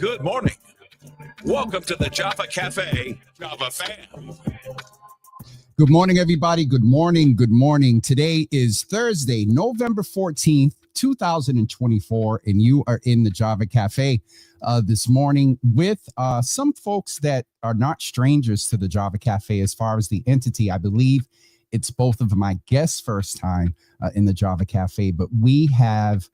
Good morning. Welcome to the Java Cafe, Java fam. Good morning, everybody. Good morning. Good morning. Today is Thursday, November 14th, 2024, and you are in the Java Cafe this morning with some folks that are not strangers to the Java Cafe as far as the entity. I believe it's both of my guests' first time in the Java Cafe, but we have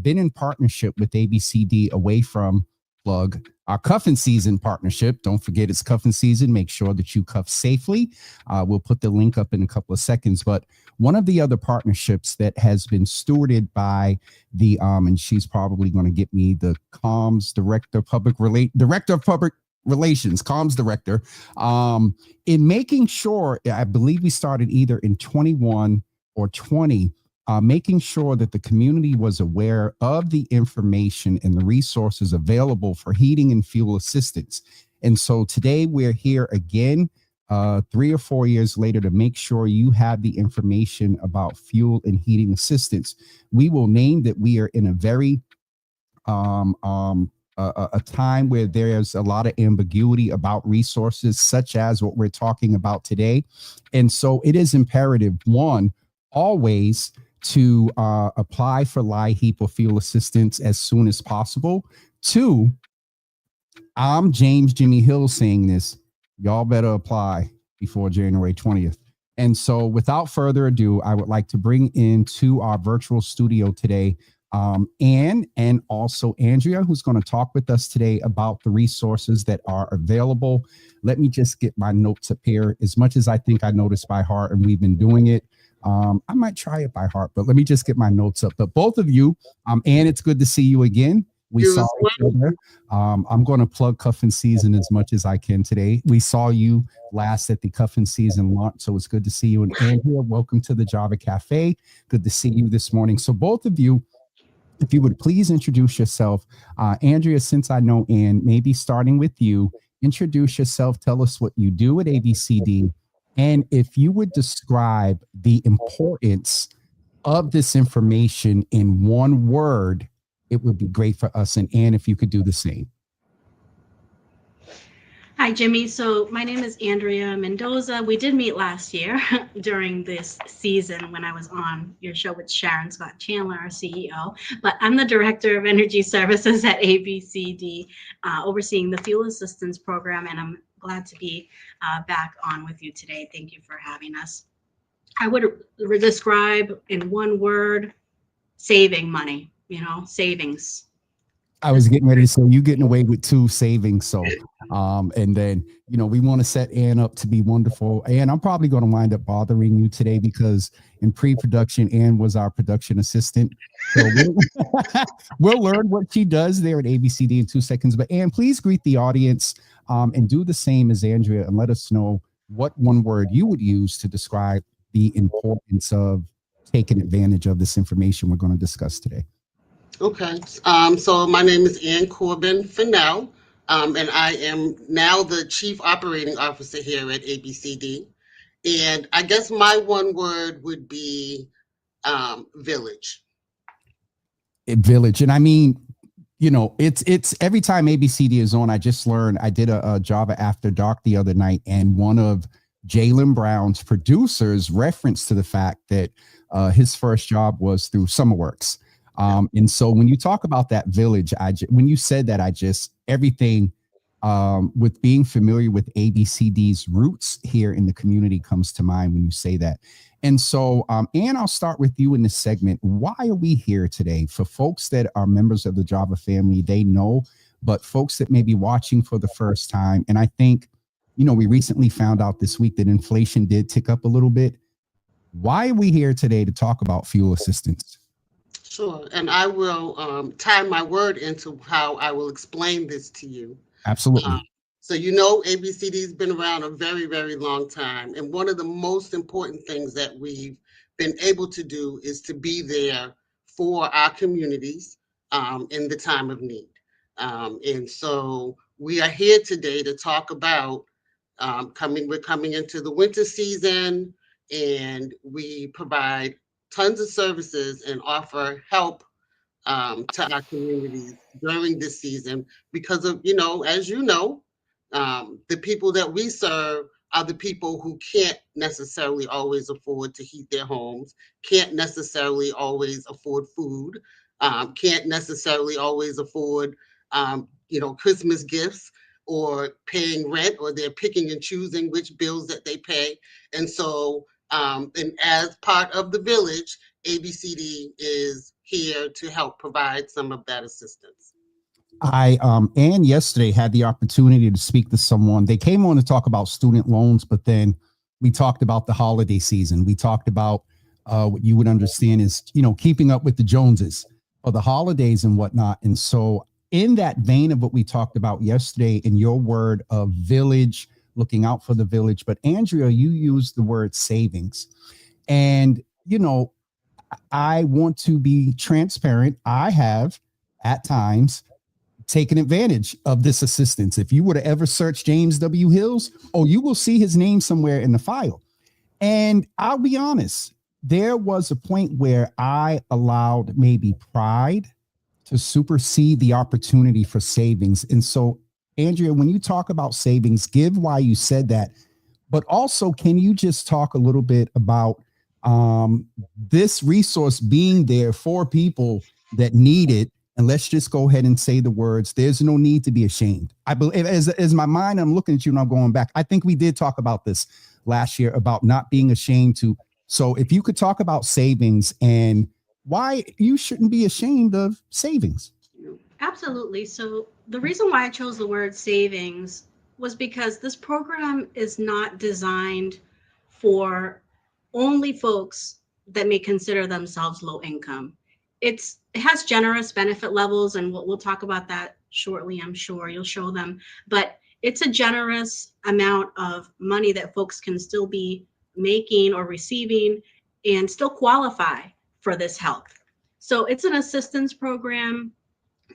been in partnership with ABCD away from plug our cuffing season partnership. Don't forget it's cuffing season. Make sure that you cuff safely. We'll put the link up in a couple of seconds. But one of the other partnerships that has been stewarded by the and she's probably going to get me the comms director of public relations, comms director, in making sure, I believe we started either in 21 or 20. Making sure that the community was aware of the information and the resources available for heating and fuel assistance. And so today we're here again, 3 or 4 years later, to make sure you have the information about fuel and heating assistance. We will name that we are in a very a time where there's a lot of ambiguity about resources such as what we're talking about today. And so it is imperative, one, always to apply for LIHEAP or fuel assistance as soon as possible. 2, I'm James Jimmy Hill saying this. Y'all better apply before January 20th. And so without further ado, I would like to bring into our virtual studio today Anne and also Andrea, who's going to talk with us today about the resources that are available. Let me just get my notes up here. As much as I think I know this by heart and we've been doing it, I might try it by heart, but let me just get my notes up. But both of you, Anne, it's good to see you again. We saw each other. I'm going to plug cuffing season as much as I can today. We saw you last at the cuffing season launch, so it's good to see you. And Andrea, welcome to the Java Cafe. Good to see you this morning. So both of you, if you would please introduce yourself. Andrea, since I know Anne, maybe starting with you, introduce yourself. Tell us what you do at ABCD. And if you would describe the importance of this information in one word, it would be great for us. And Anne, if you could do the same. Hi, Jimmy. So my name is Andrea Mendoza. We did meet last year during this season when I was on your show with Sharon Scott Chandler, our CEO. But I'm the Director of Energy Services at ABCD, overseeing the Fuel Assistance Program, and I'm glad to be back on with you today. Thank you for having us. I would describe in one word, saving money, savings. I was getting ready to say you getting away with 2 savings. So, and then, we want to set Anne up to be wonderful. And I'm probably going to wind up bothering you today because in pre-production, Anne was our production assistant. So we'll learn what she does there at ABCD in 2 seconds. But Anne, please greet the audience and do the same as Andrea and let us know what one word you would use to describe the importance of taken advantage of this information we're going to discuss today? Okay. So my name is Ann Corbin Fennell, and I am now the Chief Operating Officer here at ABCD. And I guess my one word would be village. Village. And I mean, it's every time ABCD is on, I just learned. I did a Java After Dark the other night, and one of Jaylen Brown's producers referenced to the fact that his first job was through SummerWorks. And so when you talk about that village, when you said that, everything with being familiar with ABCD's roots here in the community comes to mind when you say that. And so, Ann, I'll start with you in this segment. Why are we here today? For folks that are members of the Java family, they know, but folks that may be watching for the first time, and I think, we recently found out this week that inflation did tick up a little bit. Why are we here today to talk about fuel assistance? Sure. And I will tie my word into how I will explain this to you. Absolutely. So, ABCD's been around a very, very long time. And one of the most important things that we've been able to do is to be there for our communities in the time of need. And so we are here today to talk about we're coming into the winter season, and we provide tons of services and offer help to our communities during this season because of, as the people that we serve are the people who can't necessarily always afford to heat their homes, can't necessarily always afford food, can't necessarily always afford, Christmas gifts or paying rent, or they're picking and choosing which bills that they pay. And so, and as part of the village, ABCD is here to help provide some of that assistance. Ann yesterday had the opportunity to speak to someone. They came on to talk about student loans, but then we talked about the holiday season. We talked about what you would understand is, keeping up with the Joneses for the holidays and whatnot. And so in that vein of what we talked about yesterday, in your word of village, looking out for the village, but Andrea, you used the word savings. And, I want to be transparent. I have at times taken advantage of this assistance. If you were to ever search James W. Hills, you will see his name somewhere in the file. And I'll be honest, there was a point where I allowed maybe pride to supersede the opportunity for savings. And so, Andrea, when you talk about savings, give why you said that, but also, can you just talk a little bit about this resource being there for people that need it? And let's just go ahead and say the words. There's no need to be ashamed. I believe, as my mind, I'm looking at you and I'm going back. I think we did talk about this last year about not being ashamed to. So if you could talk about savings and why you shouldn't be ashamed of savings. Absolutely. So the reason why I chose the word savings was because this program is not designed for only folks that may consider themselves low income. It has generous benefit levels, and we'll talk about that shortly. I'm sure you'll show them, but it's a generous amount of money that folks can still be making or receiving and still qualify for this help. So it's an assistance program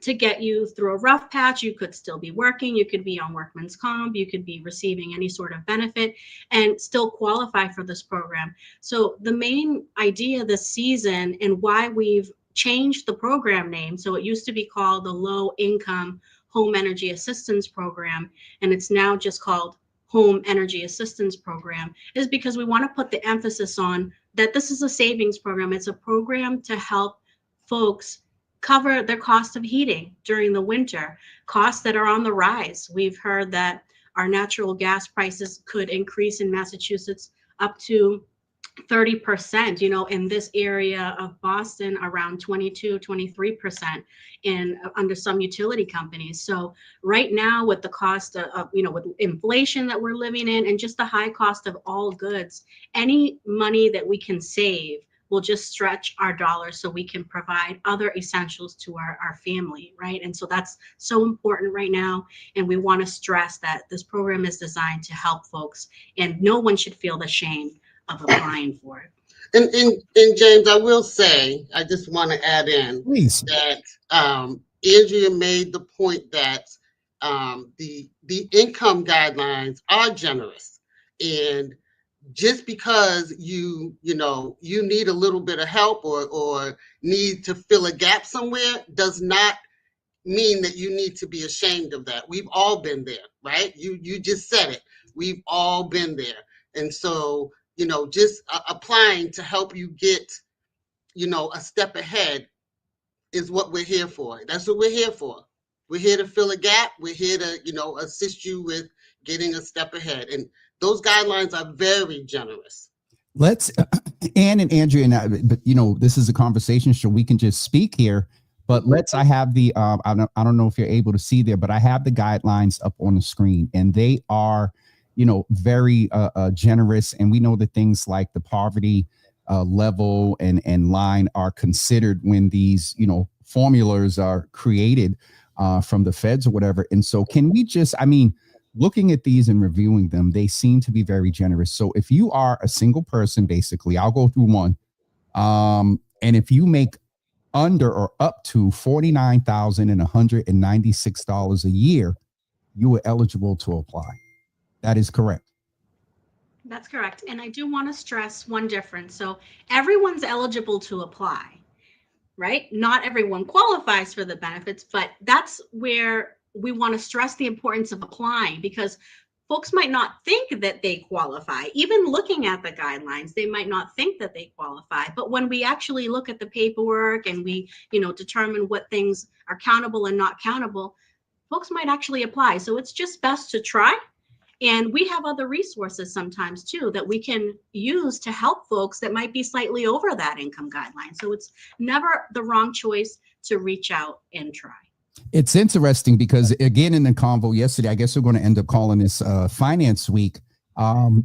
to get you through a rough patch. You could still be working, you could be on workman's comp, you could be receiving any sort of benefit and still qualify for this program. So the main idea this season and why we've changed the program name, so it used to be called the Low Income Home Energy Assistance Program, and it's now just called Home Energy Assistance Program, is because we want to put the emphasis on that this is a savings program. It's a program to help folks cover their cost of heating during the winter, costs that are on the rise. We've heard that our natural gas prices could increase in Massachusetts up to 30%, in this area of Boston, around 22, 23% under some utility companies. So right now with the cost of, with inflation that we're living in and just the high cost of all goods, any money that we can save will just stretch our dollars so we can provide other essentials to our family, right? And so that's so important right now. And we want to stress that this program is designed to help folks, and no one should feel the shame of applying for it. And James, I will say, I just want to add in Please. that Andrea made the point that the income guidelines are generous, and just because you need a little bit of help or need to fill a gap somewhere does not mean that you need to be ashamed of that. We've all been there, right? You just said it. We've all been there. And so, just applying to help you get, a step ahead is what we're here for. That's what we're here for. We're here to fill a gap. We're here to, assist you with getting a step ahead. And those guidelines are very generous. Let's Anne and Andrea and I, but this is a conversation, so we can just speak here. But I have the I don't know if you're able to see there, but I have the guidelines up on the screen, and they are, very generous. And we know that things like the poverty level and line are considered when these, formulas are created from the feds or whatever. And so can we just, looking at these and reviewing them, they seem to be very generous. So if you are a single person, basically, I'll go through one. And if you make under or up to $49,196 a year, you are eligible to apply. That is correct. That's correct. And I do want to stress one difference. So everyone's eligible to apply, right? Not everyone qualifies for the benefits, but that's where we want to stress the importance of applying, because folks might not think that they qualify. Even looking at the guidelines, they might not think that they qualify. But when we actually look at the paperwork and we, determine what things are countable and not countable, folks might actually apply. So it's just best to try. And we have other resources sometimes too that we can use to help folks that might be slightly over that income guideline. So it's never the wrong choice to reach out and try. It's interesting because, again, in the convo yesterday, I guess we're going to end up calling this Finance Week.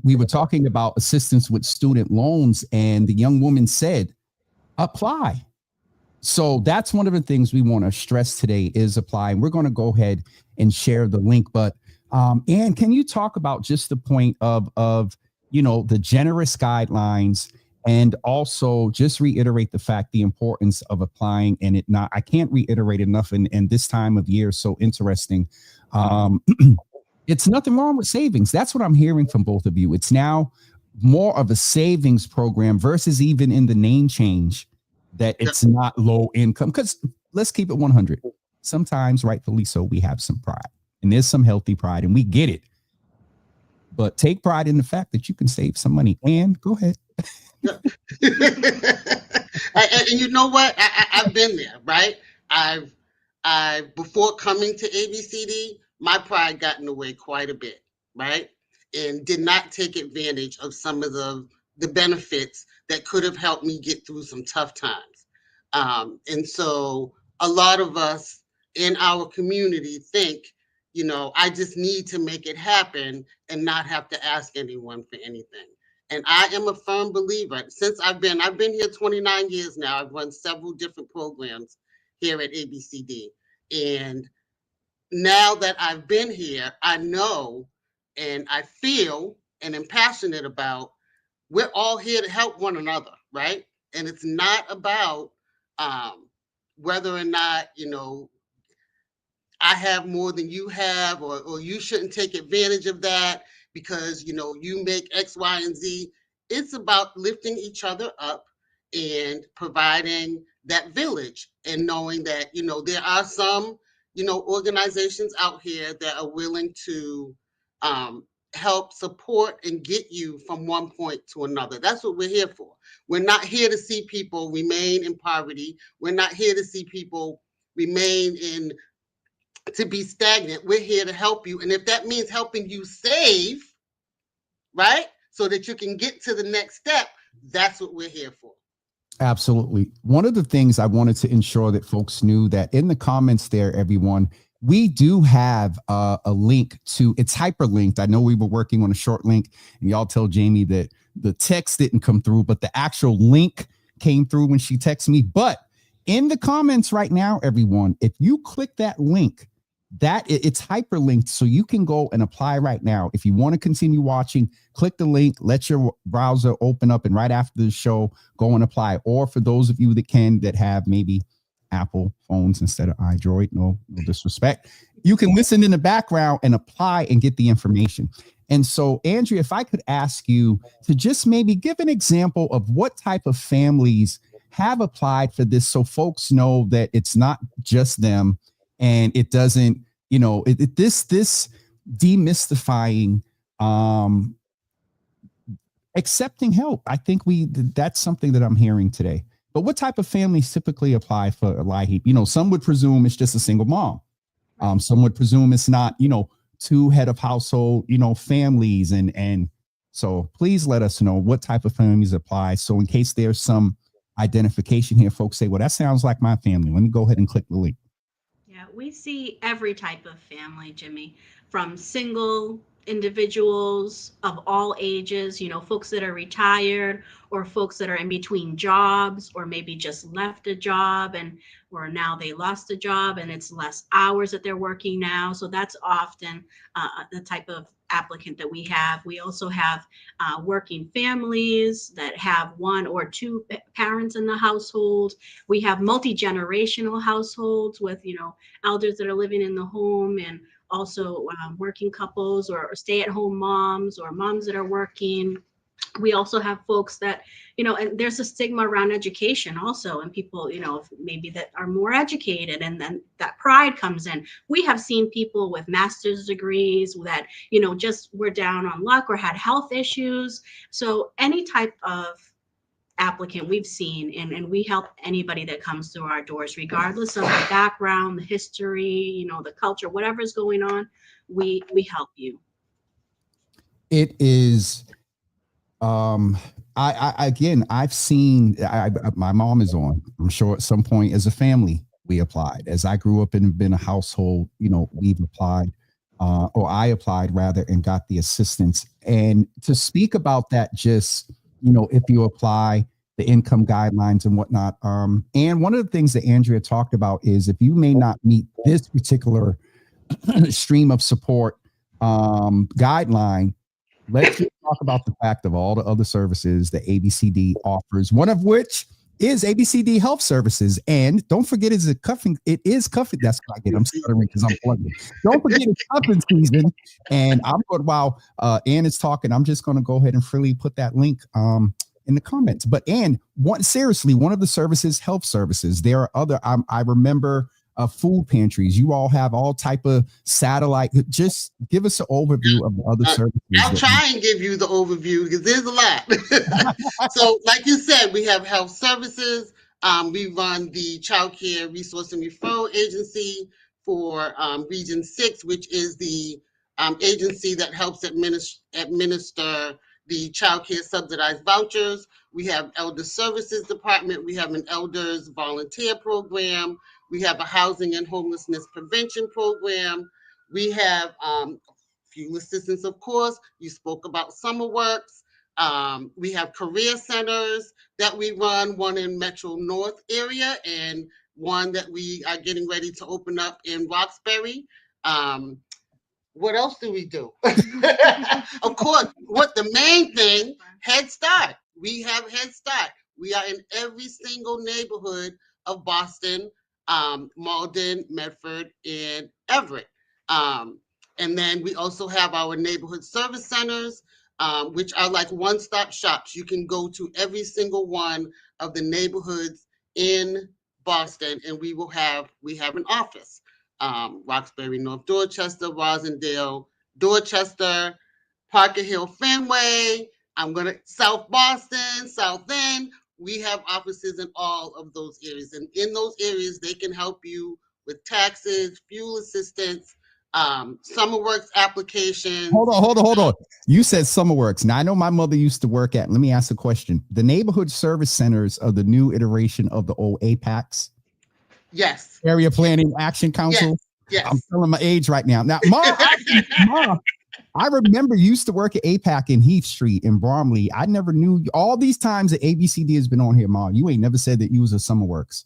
We were talking about assistance with student loans, and the young woman said, apply. So that's one of the things we want to stress today is apply. And we're going to go ahead and share the link. But Anne, can you talk about just the point of the generous guidelines, and also just reiterate the fact, the importance of applying, and I can't reiterate enough. And this time of year is so interesting. It's nothing wrong with savings. That's what I'm hearing from both of you. It's now more of a savings program versus even in the name change that it's not low income. Because let's keep it 100. Sometimes, rightfully so, we have some pride, and there's some healthy pride, and we get it. But take pride in the fact that you can save some money. Anne, go ahead. And you know what? I've been there, right? I before coming to ABCD, my pride got in the way quite a bit, right? And did not take advantage of some of the benefits that could have helped me get through some tough times. And so a lot of us in our community think, I just need to make it happen and not have to ask anyone for anything. And I am a firm believer. Since I've been here 29 years now. I've run several different programs here at ABCD. And now that I've been here, I know and I feel and am passionate about, we're all here to help one another, right? And it's not about whether or not, I have more than you have, or you shouldn't take advantage of that because, you make X, Y, and Z. It's about lifting each other up and providing that village, and knowing that, there are some, organizations out here that are willing to help support and get you from one point to another. That's what we're here for. We're not here to see people remain in poverty. We're not here to see people remain to be stagnant. We're here to help you. And if that means helping you save, right, so that you can get to the next step, that's what we're here for. Absolutely. One of the things I wanted to ensure that folks knew, that in the comments there, everyone, we do have a link to, it's hyperlinked. I know we were working on a short link, and y'all tell Jamie that the text didn't come through, but the actual link came through when she texted me. But in the comments right now, everyone, if you click that link, it's hyperlinked, so you can go and apply right now. If you want to continue watching, click the link, let your browser open up, and right after the show, go and apply. Or for those of you that have maybe Apple phones instead of iDroid, no disrespect, you can listen in the background and apply and get the information. And so, Andrea, if I could ask you to just maybe give an example of what type of families have applied for this, so folks know that it's not just them, and it doesn't, this demystifying accepting help. I think that's something that I'm hearing today. But what type of families typically apply for a LIHEAP? Some would presume it's just a single mom. Some would presume it's not, two head of household, families. And so please let us know what type of families apply. So in case there's some identification here, folks say, well, that sounds like my family. Let me go ahead and click the link. Yeah, we see every type of family, Jimmy, from single individuals of all ages, folks that are retired, or folks that are in between jobs, or maybe just left a job or now they lost a job and it's less hours that they're working now. So that's often the type of applicant that we have. We also have working families that have one or two parents in the household. We have multi-generational households with, elders that are living in the home, and also working couples or stay-at-home moms or moms that are working. We also have folks that, and there's a stigma around education also, and people, maybe that are more educated, and then that pride comes in. We have seen people with master's degrees that, just were down on luck or had health issues. So any type of applicant we've seen, and we help anybody that comes through our doors, regardless of the background, the history, the culture, whatever's going on, we help you. It is I've seen, my mom is on, I'm sure at some point as a family, we applied. As I grew up and been a household, we've applied, or I applied rather, and got the assistance. And to speak about that, just, if you apply, the income guidelines and whatnot. And one of the things that Andrea talked about is, if you may not meet this particular stream of support guideline, let's just talk about the fact of all the other services that ABCD offers, one of which is ABCD Health Services. And don't forget, it is cuffing. That's what I get. I'm stuttering because I'm plugging. Don't forget, it's cuffing season. And I'm going, while Anne is talking, I'm just going to go ahead and freely put that link in the comments. But Anne, one of the services, health services. There are other, I remember food pantries. You all have all type of satellite. Just give us an overview of the other services. I'll try and give you the overview because there's a lot. So like you said, we have health services. We run the Child Care Resource and Referral Agency for Region 6, which is the agency that helps administer the child care subsidized vouchers. We have Elder Services Department. We have an Elders Volunteer Program. We have a Housing and Homelessness Prevention Program. We have fuel assistance, of course. You spoke about Summer Works. We have career centers that we run, one in Metro North area and one that we are getting ready to open up in Roxbury. What else do we do? Of course, what the main thing, Head Start. We have Head Start. We are in every single neighborhood of Boston, Malden, Medford, and Everett. And then we also have our neighborhood service centers, which are like one-stop shops. You can go to every single one of the neighborhoods in Boston, and we have an office. Roxbury, North Dorchester, Rosendale, Dorchester, Parker Hill, Fenway. South Boston, South End. We have offices in all of those areas. And in those areas, they can help you with taxes, fuel assistance, Summer Works applications. Hold on. You said Summer Works. Now, I know my mother used to work at, let me ask a question. The neighborhood service centers are the new iteration of the old APACs. Yes. Area Planning Action Council. Yes. I'm telling my age right now. Now, Mom, I remember you used to work at APAC in Heath Street in Bromley. I never knew all these times that ABCD has been on here, Mom. You ain't never said that you was a Summer Works.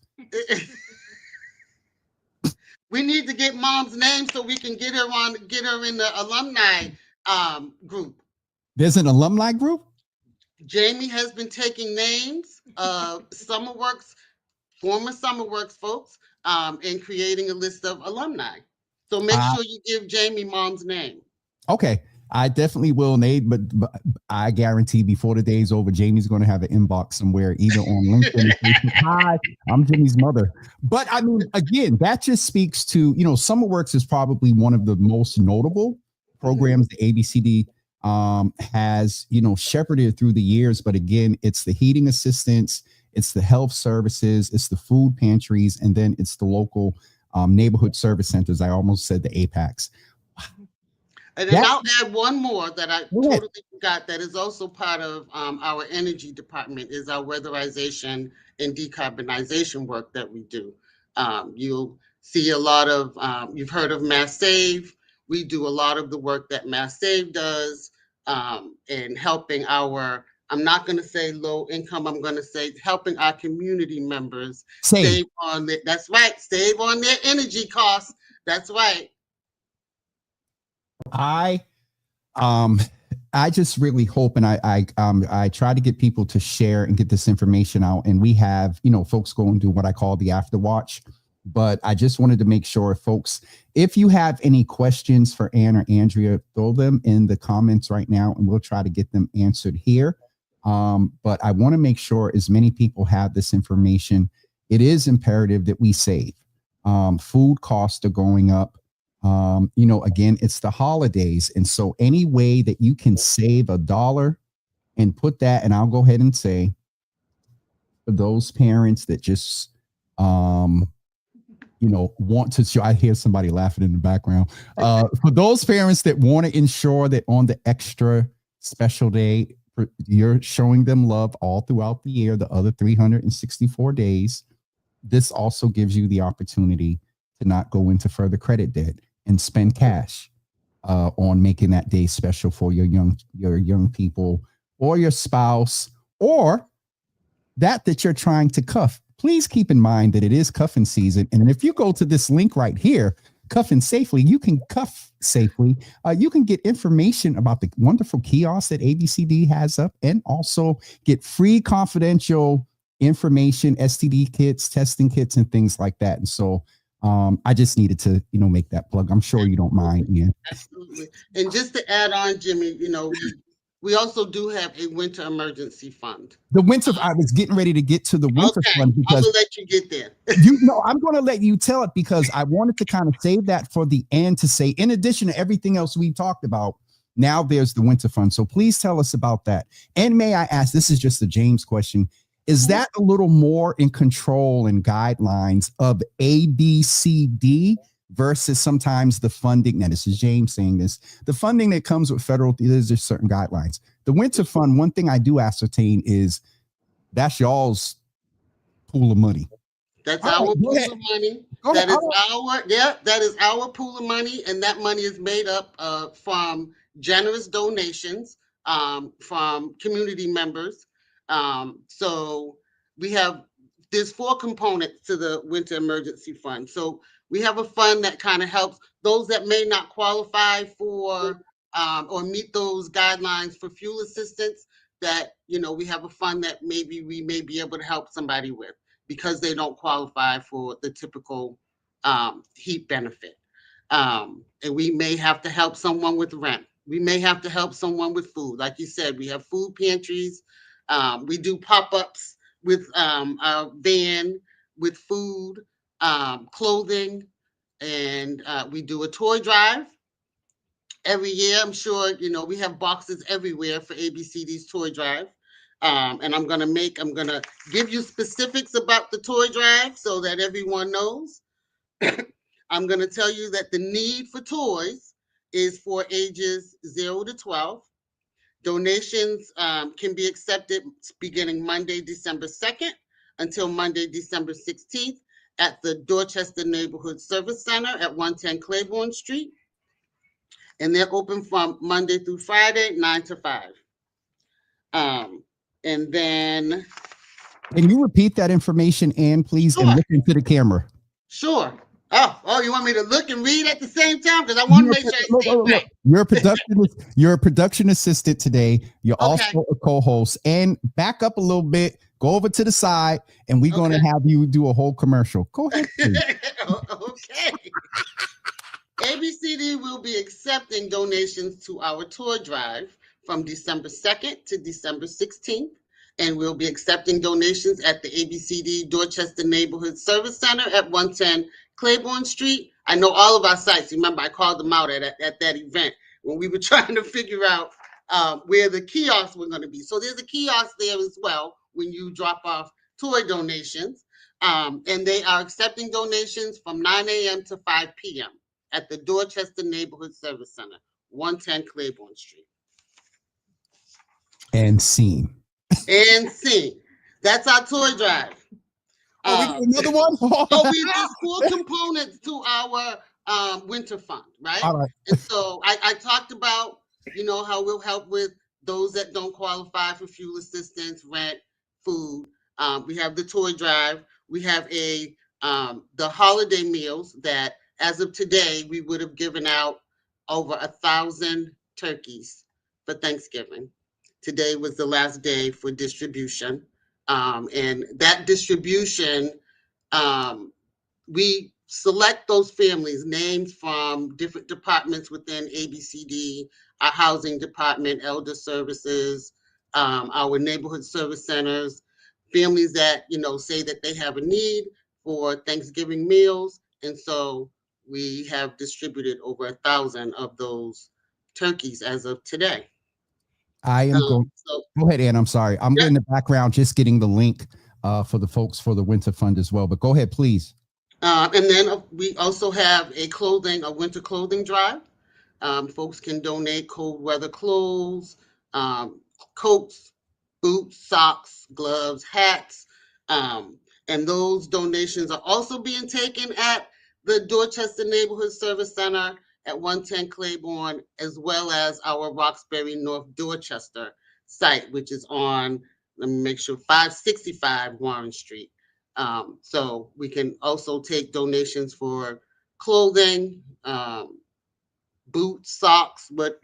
We need to get mom's name so we can get her in the alumni group. There's an alumni group? Jamie has been taking names of former SummerWorks folks, and creating a list of alumni. So make sure you give Jamie mom's name. Okay. I definitely will, Nate, but I guarantee before the day's over, Jamie's going to have an inbox somewhere, either on LinkedIn. Hi, I'm Jimmy's mother. But I mean, again, that just speaks to, SummerWorks is probably one of the most notable programs the ABCD has, shepherded through the years. But again, it's the heating assistance, it's the health services, it's the food pantries, and then it's the local neighborhood service centers. I almost said the APACs. And then I'll add one more that I totally forgot that is also part of our energy department is our weatherization and decarbonization work that we do. You'll see a lot of, you've heard of Mass Save. We do a lot of the work that Mass Save does in helping I'm not going to say low income, I'm going to say helping our community members save on it. That's right, save on their energy costs. That's right. I just really hope, and I try to get people to share and get this information out, and we have, folks go and do what I call the after watch, but I just wanted to make sure, folks, if you have any questions for Anne or Andrea, throw them in the comments right now, and we'll try to get them answered here. But I want to make sure as many people have this information. It is imperative that we save. Food costs are going up. Again, it's the holidays. And so any way that you can save $1 and put that, and I'll go ahead and say for those parents that just, want to show, I hear somebody laughing in the background. For those parents that want to ensure that on the extra special day, you're showing them love all throughout the year, the other 364 days, this also gives you the opportunity to not go into further credit debt and spend cash on making that day special for your young people or your spouse or that you're trying to cuff. Please keep in mind that it is cuffing season. And if you go to this link right here, Cuffing Safely, you can cuff safely. You can get information about the wonderful kiosks that ABCD has up and also get free confidential information, STD kits, testing kits, and things like that. And so I just needed to, make that plug. I'm sure you don't mind, Ian. Absolutely. And just to add on, Jimmy, we also do have a winter emergency fund. The winter, I was getting ready to get to the winter fund because I'm gonna let you get there. I'm going to let you tell it because I wanted to kind of save that for the end to say, in addition to everything else we talked about, now there's the winter fund. So please tell us about that. And may I ask, this is just a James question. Is that a little more in control and guidelines of ABCD versus sometimes the funding? Now, this is James saying this. The funding that comes with federal, there's just certain guidelines. The winter fund, one thing I do ascertain is that's y'all's pool of money. That's our pool of money. That is our pool of money, and that money is made up from generous donations from community members. So there's 4 components to the winter emergency fund. So we have a fund that kind of helps those that may not qualify for or meet those guidelines for fuel assistance, that, we have a fund that maybe we may be able to help somebody with because they don't qualify for the typical heat benefit. And we may have to help someone with rent. We may have to help someone with food. Like you said, we have food pantries. We do pop-ups with our van with food, clothing, and we do a toy drive every year. I'm sure, we have boxes everywhere for ABCD's toy drive. And I'm going to give you specifics about the toy drive so that everyone knows. I'm going to tell you that the need for toys is for ages 0 to 12. Donations can be accepted beginning Monday, December 2nd until Monday, December 16th at the Dorchester Neighborhood Service Center at 110 Claiborne Street. And they're open from Monday through Friday, 9 to 5. And then... Can you repeat that information, Ann, please, and look into the camera? Sure. Oh, you want me to look and read at the same time? Because I want to make sure I say it right. You're a production assistant today. You're Okay. also a co-host. And back up a little bit, go over to the side, and we're going to have you do a whole commercial. Go ahead, please. Okay. ABCD will be accepting donations to our toy drive from December 2nd to December 16th. And we'll be accepting donations at the ABCD Dorchester Neighborhood Service Center at 110 Claiborne Street. I know all of our sites. Remember, I called them out at that event when we were trying to figure out where the kiosks were going to be. So there's a kiosk there as well when you drop off toy donations. And they are accepting donations from 9 a.m. to 5 p.m. at the Dorchester Neighborhood Service Center, 110 Claiborne Street. And scene. And scene. That's our toy drive. Another one? So there's 4 components to our winter fund, right? All right. And so I talked about, how we'll help with those that don't qualify for fuel assistance, rent, food. We have the toy drive. We have the holiday meals that, as of today, we would have given out over 1,000 turkeys for Thanksgiving. Today was the last day for distribution. And that distribution, we select those families, names from different departments within ABCD, our housing department, elder services, our neighborhood service centers, families that, say that they have a need for Thanksgiving meals. And so we have distributed over 1,000 of those turkeys as of today. I am going. Go ahead, Ann. I'm sorry. I'm in the background just getting the link for the folks for the Winter Fund as well. But go ahead, please. And then we also have a winter clothing drive. Folks can donate cold weather clothes, coats, boots, socks, gloves, hats. And those donations are also being taken at the Dorchester Neighborhood Service Center at 110 Claiborne, as well as our Roxbury North Dorchester site, which is on, let me make sure, 565 Warren Street. So we can also take donations for clothing, boots, socks, but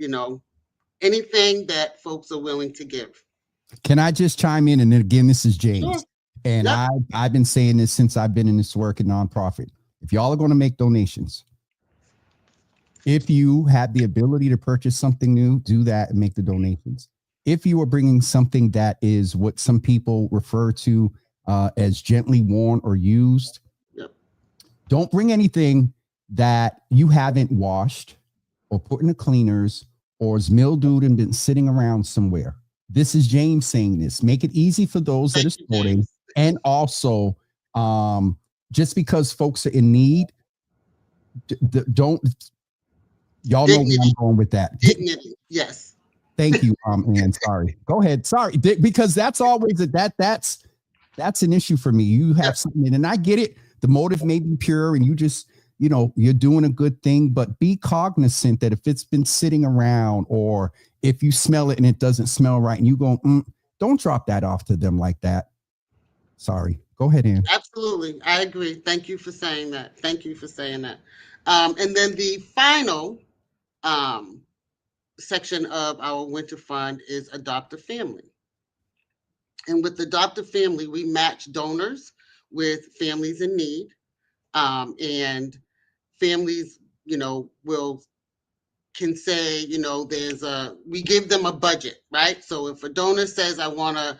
anything that folks are willing to give. Can I just chime in? And then again, this is James. Sure. And Yep. I've been saying this since I've been in this work in nonprofit. If y'all are going to make donations, if you have the ability to purchase something new, do that and make the donations. If you are bringing something that is what some people refer to as gently worn or used, Yep. don't bring anything that you haven't washed or put in the cleaners or is mildewed and been sitting around somewhere. This is James saying this. Make it easy for those that are supporting. And also, just because folks are in need, don't. Y'all know where I'm going with that. Dignity, yes. Thank you, Ann. Sorry. Go ahead. Sorry, because that's always that's an issue for me. You have something, and I get it. The motive may be pure, and you just, you're doing a good thing, but be cognizant that if it's been sitting around, or if you smell it and it doesn't smell right, and you go, don't drop that off to them like that. Sorry. Go ahead, Ann. Absolutely, I agree. Thank you for saying that. And then the final section of our winter fund is Adopt a Family. And with Adopt a Family, we match donors with families in need. And families, can say, we give them a budget, right? So if a donor says, I want to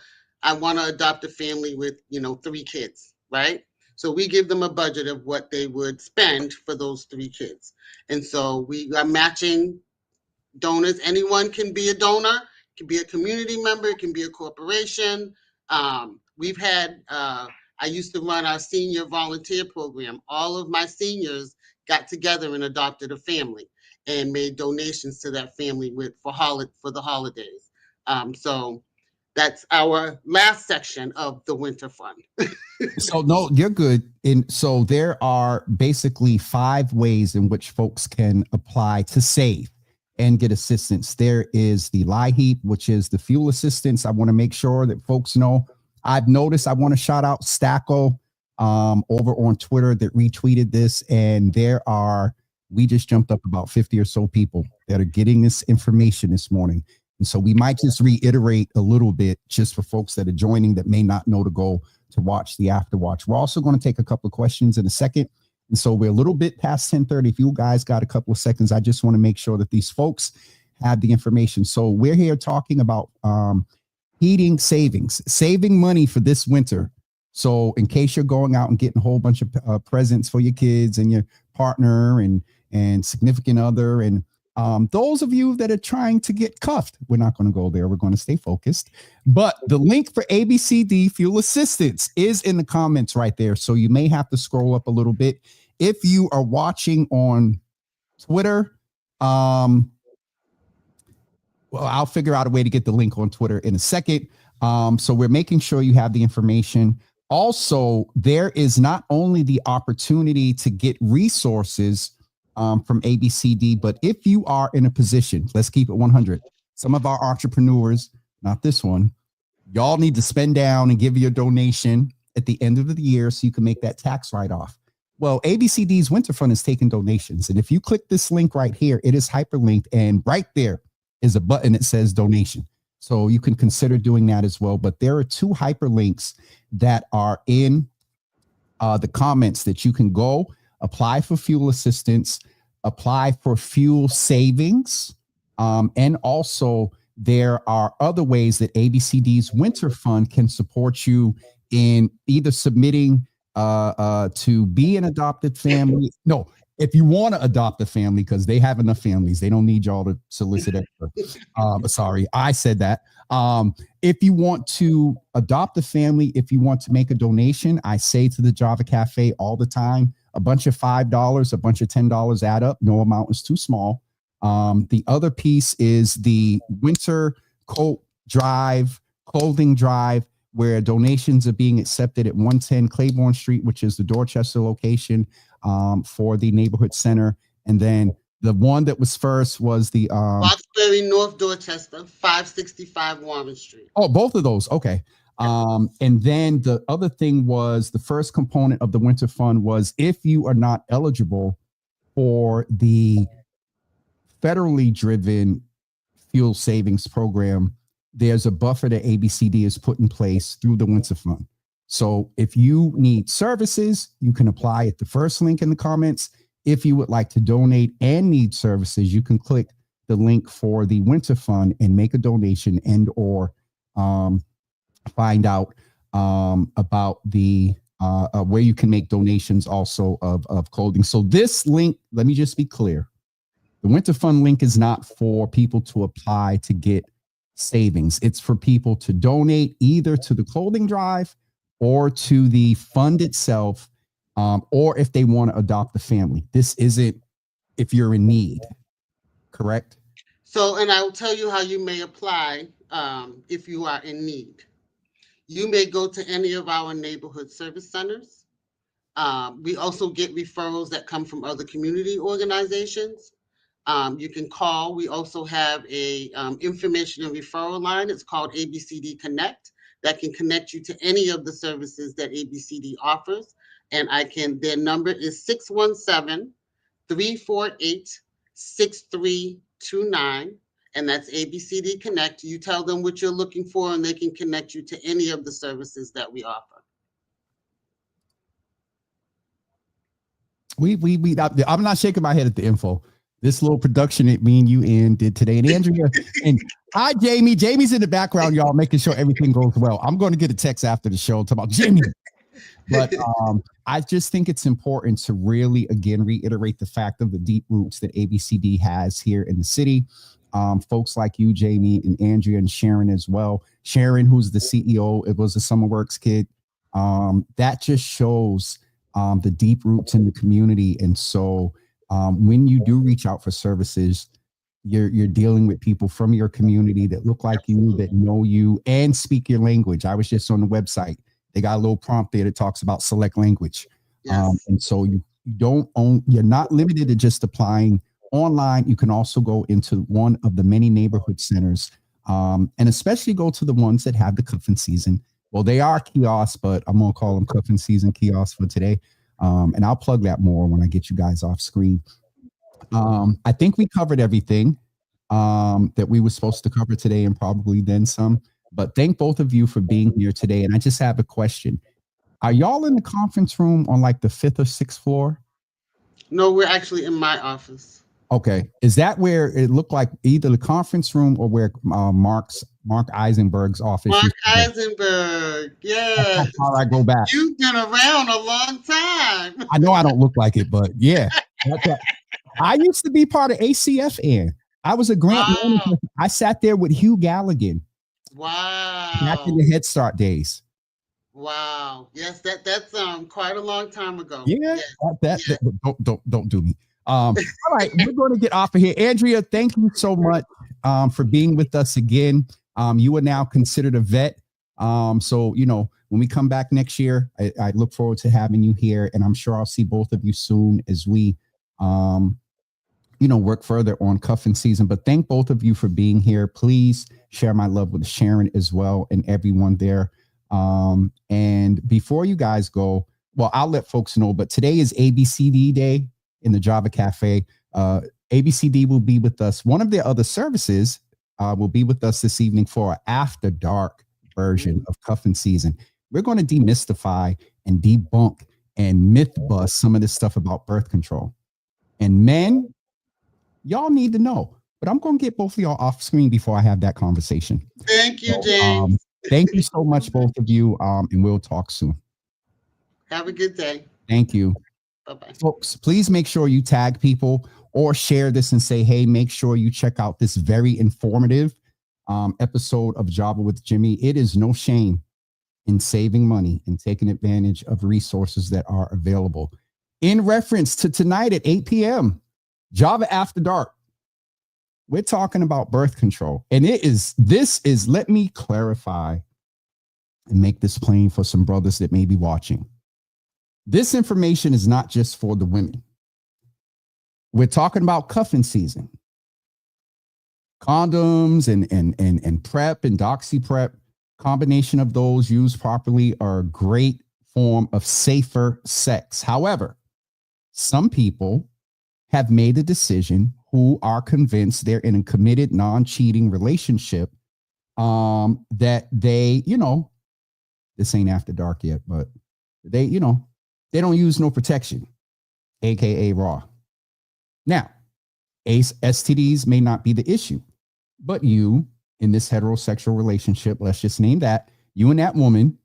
adopt a family with, 3 kids, right? So we give them a budget of what they would spend for those 3 kids. And so we are matching donors. Anyone can be a donor, can be a community member, can be a corporation. We've had, I used to run our senior volunteer program. All of my seniors got together and adopted a family and made donations to that family for the holidays. So that's our last section of the winter fund. So no, you're good. And so there are basically 5 ways in which folks can apply to save and get assistance. There is the LIHEAP, which is the fuel assistance. I want to make sure that folks know. I've noticed, I want to shout out Stacko. over on Twitter that retweeted this, and we just jumped up about 50 or so people that are getting this information this morning. And so we might just reiterate a little bit just for folks that are joining that may not know to go to watch the after watch. We're also going to take a couple of questions in a second. And so we're a little bit past 10:30. If you guys got a couple of seconds, I just want to make sure that these folks have the information. So we're here talking about heating savings, saving money for this winter. So in case you're going out and getting a whole bunch of presents for your kids and your partner and significant other, and those of you that are trying to get cuffed, we're not going to go there. We're going to stay focused. But the link for ABCD fuel assistance is in the comments right there. So you may have to scroll up a little bit. If you are watching on Twitter, well, I'll figure out a way to get the link on Twitter in a second. So we're making sure you have the information. Also, there is not only the opportunity to get resources from ABCD, but if you are in a position, let's keep it 100. Some of our entrepreneurs, not this one, y'all need to spend down and give your donation at the end of the year so you can make that tax write-off. Well, ABCD's Winter Fund is taking donations. And if you click this link right here, it is hyperlinked, and right there is a button that says donation. So you can consider doing that as well. But there are 2 hyperlinks that are in the comments that you can go apply for fuel assistance, apply for fuel savings, and also there are other ways that ABCD's Winter Fund can support you in either submitting to be an adopted family. No, if you want to adopt a family, because they have enough families, they don't need y'all to solicit extra. Sorry, I said that. If you want to adopt a family, if you want to make a donation, I say to the Java Cafe all the time, a bunch of $5, a bunch of $10 add up. No amount is too small. The other piece is the winter coat drive, clothing drive, where donations are being accepted at 110 Claiborne Street, which is the Dorchester location for the neighborhood center. And then the one that was first was the Roxbury, North Dorchester, 565 Warren Street. Oh, both of those. Okay. And then the other thing was the first component of the Winter Fund was if you are not eligible for the federally driven fuel savings program, there's a buffer that ABCD has put in place through the Winter Fund. So if you need services, you can apply at the first link in the comments. If you would like to donate and need services, you can click the link for the Winter Fund and make a donation and or find out about the where you can make donations also of clothing. So this link, let me just be clear. The Winter Fund link is not for people to apply to get savings. It's for people to donate either to the clothing drive or to the fund itself, or if they want to adopt a family. This isn't if you're in need, correct? So, and I will tell you how you may apply if you are in need. You may go to any of our neighborhood service centers. We also get referrals that come from other community organizations. You can call. We also have a information and referral line. It's called ABCD Connect that can connect you to any of the services that ABCD offers. And their number is 617-348-6329. And that's ABCD Connect. You tell them what you're looking for and they can connect you to any of the services that we offer. I'm not shaking my head at the info. This little production that me and you did today, and Andrea, and hi, Jamie. Jamie's in the background, y'all, making sure everything goes well. I'm going to get a text after the show talking about Jamie. But I just think it's important to really, again, reiterate the fact of the deep roots that ABCD has here in the city. Folks like you, Jamie, and Andrea, and Sharon as well. Sharon, who's the CEO, it was a Summer Works kid. That just shows the deep roots in the community. And so when you do reach out for services, you're dealing with people from your community that look like you, that know you, and speak your language. I was just on the website. They got a little prompt there that talks about select language. Yes. And so you're not limited to just applying online. You can also go into one of the many neighborhood centers, and especially go to the ones that have the cuffing season, Well, they are kiosks, but I'm going to call them cuffing season kiosks for today. And I'll plug that more when I get you guys off screen. I think we covered everything that we were supposed to cover today and probably then some. But thank both of you for being here today. And I just have a question. Are y'all in the conference room on like the 5th or 6th floor? No, we're actually in my office. Okay. Is that where it looked like either the conference room or where Mark Eisenberg's office? Mark Eisenberg. Yeah. How I go back. You've been around a long time. I know I don't look like it, but yeah. I used to be part of ACF, Ann. I was a grant manager. I sat there with Hugh Galligan. Wow. Back in the Head Start days. Wow. Yes, that's quite a long time ago. Yeah. Yes. Don't do me. All right, we're going to get off of here. Andrea, thank you so much for being with us again. You are now considered a vet. So, you know, when we come back next year, I look forward to having you here, and I'm sure I'll see both of you soon as we, you know, work further on cuffing season. But thank both of you for being here. Please share my love with Sharon as well and everyone there. And before you guys go, well, I'll let folks know, but today is ABCD Day in the Java Cafe. ABCD will be with us. One of their other services will be with us this evening for an after dark version of cuffing season. We're going to demystify and debunk and myth bust some of this stuff about birth control. And men, y'all need to know, but I'm going to get both of y'all off screen before I have that conversation. Thank you, James. Thank you so much, both of you. And we'll talk soon. Have a good day. Thank you. Bye-bye. Folks, please make sure you tag people or share this and say, hey, make sure you check out this very informative episode of Java with Jimmy. It is no shame in saving money and taking advantage of resources that are available. In reference to tonight at 8 p.m., Java After Dark, we're talking about birth control. And this is, let me clarify and make this plain for some brothers that may be watching. This information is not just for the women. We're talking about cuffing season. Condoms and PrEP and Doxy PrEP, combination of those used properly are a great form of safer sex. However, some people have made a decision who are convinced they're in a committed, non-cheating relationship that they, you know, this ain't after dark yet, but they, you know, they don't use no protection, AKA raw. Now, STDs may not be the issue, but you in this heterosexual relationship, let's just name that, you and that woman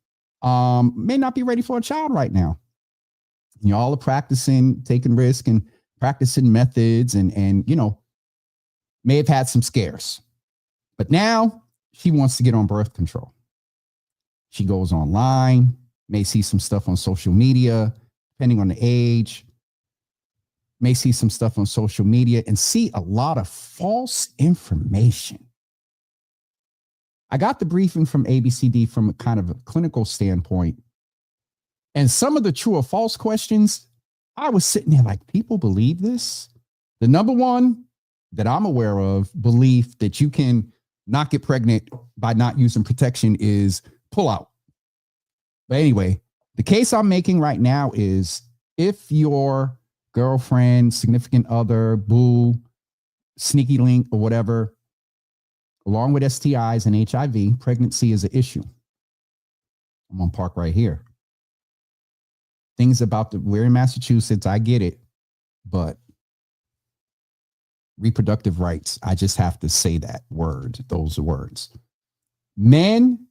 may not be ready for a child right now. Y'all are practicing, taking risk and practicing methods and, you know, may have had some scares. But now she wants to get on birth control. She goes online, may see some stuff on social media, depending on the age, may see some stuff on social media and see a lot of false information. I got the briefing from ABCD from a kind of a clinical standpoint. And some of the true or false questions, I was sitting there like, people believe this? The number one that I'm aware of belief that you can not get pregnant by not using protection is pull out. But anyway, the case I'm making right now is if your girlfriend, significant other, boo, sneaky link or whatever, along with STIs and HIV, pregnancy is an issue. I'm going to park right here. Things about we're in Massachusetts, I get it, but reproductive rights, I just have to say that word, those words. Men,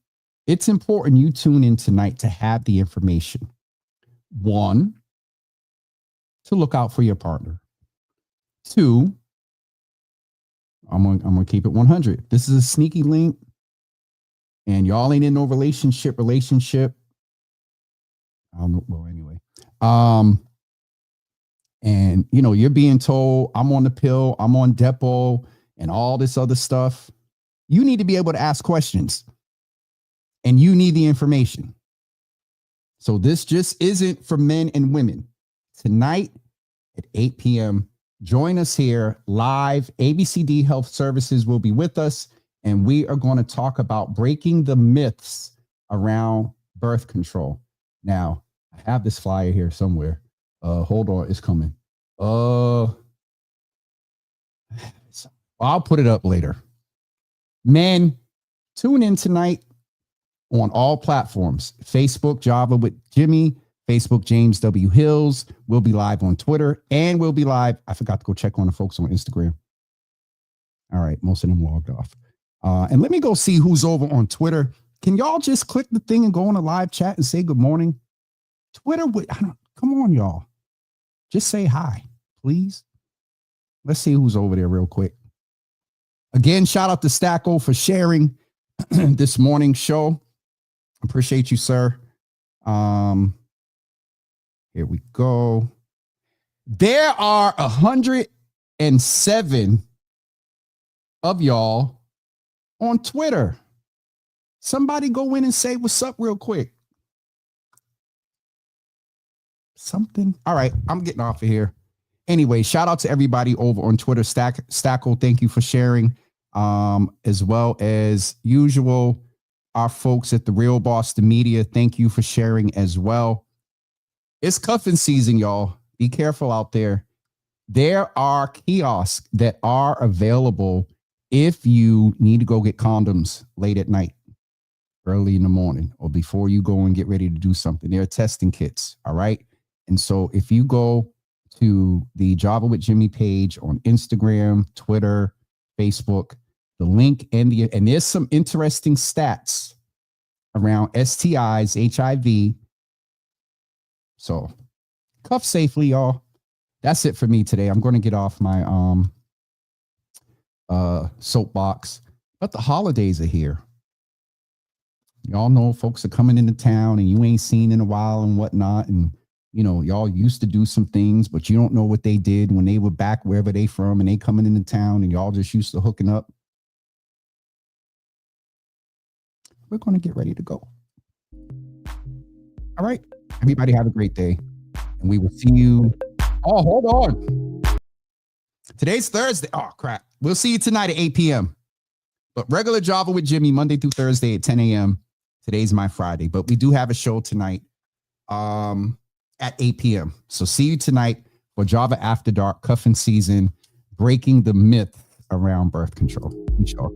it's important you tune in tonight to have the information. One, to look out for your partner. Two, I'm gonna keep it 100. This is a sneaky link, and y'all ain't in no relationship. Well, anyway, and you know you're being told I'm on the pill, I'm on Depo, and all this other stuff. You need to be able to ask questions, and you need the information. So this just isn't for men and women. Tonight at 8 p.m. Join us here live. ABCD Health Services will be with us, and we are going to talk about breaking the myths around birth control. Now, I have this flyer here somewhere. Hold on, it's coming. I'll put it up later. Men, tune in tonight on all platforms. Facebook, Java with Jimmy. Facebook, James W. Hills. We'll be live on Twitter, and we'll be live. I forgot to go check on the folks on Instagram. All right, most of them logged off. And let me go see who's over on Twitter. Can y'all just click the thing and go on a live chat and say good morning? Twitter, come on, y'all. Just say hi, please. Let's see who's over there real quick. Again, shout out to Stacko for sharing this morning's show. Appreciate you, sir. Here we go. There are 107 of y'all on Twitter. Somebody go in and say what's up real quick. Something. All right, I'm getting off of here. Anyway, shout out to everybody over on Twitter. Stacko, thank you for sharing. As well as usual, our folks at the Real Boston Media, thank you for sharing as well. It's cuffing season, y'all. Be careful out there. There are kiosks that are available if you need to go get condoms late at night, early in the morning, or before you go and get ready to do something. There are testing kits, all right? And so if you go to the Java with Jimmy page on Instagram, Twitter, Facebook, the link and there's some interesting stats around STIs, HIV. So cuff safely, y'all. That's it for me today. I'm going to get off my soapbox. But the holidays are here. Y'all know folks are coming into town and you ain't seen in a while and whatnot. And, you know, y'all used to do some things, but you don't know what they did when they were back wherever they from and they coming into town and y'all just used to hooking up. We're going to get ready to go. All right. Everybody have a great day. And we will see you. Oh, hold on. Today's Thursday. Oh, crap. We'll see you tonight at 8 p.m. But regular Java with Jimmy, Monday through Thursday at 10 a.m. Today's my Friday. But we do have a show tonight at 8 p.m. So see you tonight for Java After Dark, cuffing season, breaking the myth around birth control. Sure.